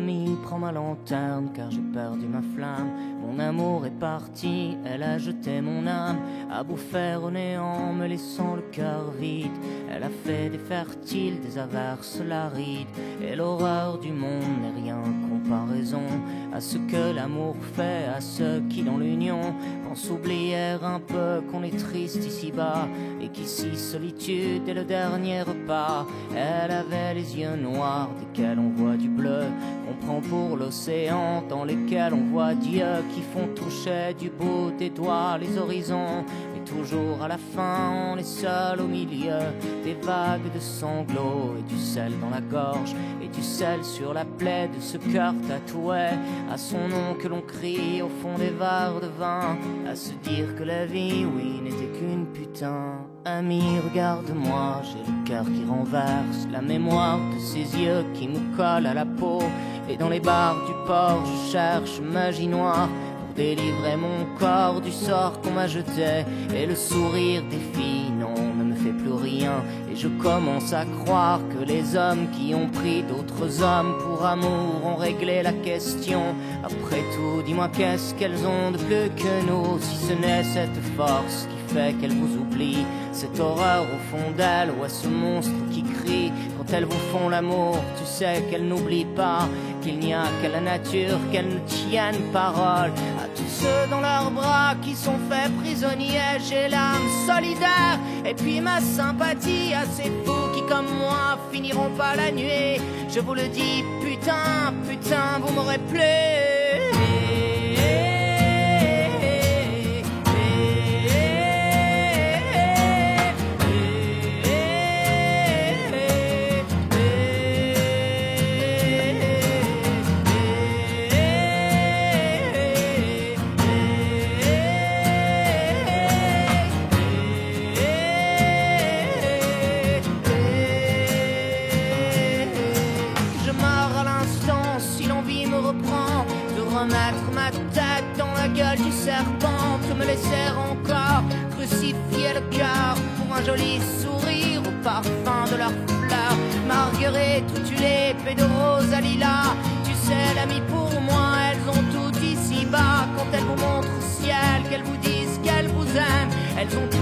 Ami, prends ma lanterne car j'ai perdu ma flamme. Mon amour est parti, elle a jeté mon âme à beau faire au néant, me laissant le cœur vide. Elle a fait des fertiles, des averses larides, et l'horreur du monde n'est rien comparaison à ce que l'amour fait à ceux qui dans l'union pensent oublier un peu qu'on est triste ici-bas et qu'ici solitude est le dernier repas. Elle avait les yeux noirs desquels on voit du bleu, on prend pour l'océan dans lesquels on voit Dieu, qui font toucher du bout des doigts les horizons. Mais toujours à la fin on est seul au milieu des vagues de sanglots et du sel dans la gorge et du sel sur la plaie de ce cœur tatoué à son nom que l'on crie au fond des verres de vin, à se dire que la vie, oui, n'était qu'une putain. Ami, regarde-moi, j'ai le cœur qui renverse, la mémoire de ses yeux qui me collent à la peau, et dans les bars du port je cherche magie noire pour délivrer mon corps du sort qu'on m'a jeté. Et le sourire des filles, non, ne me fait plus rien, et je commence à croire que les hommes qui ont pris d'autres hommes pour amour ont réglé la question. Après tout, dis-moi qu'est-ce qu'elles ont de plus que nous, si ce n'est cette force qui fait qu'elles vous oublient, cette horreur au fond d'elles, ou à ce monstre qui crie quand elles vous font l'amour. Tu sais qu'elles n'oublient pas qu'il n'y a qu'à la nature qu'elles ne tiennent parole. À tous ceux dans leurs bras qui sont faits prisonniers, j'ai l'âme solidaire et puis ma sympathie à ces fous qui comme moi finiront pas la nuit. Je vous le dis, putain, putain, vous m'aurez plu. Remettre ma tête dans la gueule du serpent, de me laisser encore crucifier le cœur pour un joli sourire au parfum de leurs fleurs. Marguerite ou tulipe et de rose à lilas, tu sais l'ami, pour moi elles ont tout ici-bas. Quand elles vous montrent au ciel, qu'elles vous disent qu'elles vous aiment, elles ont tout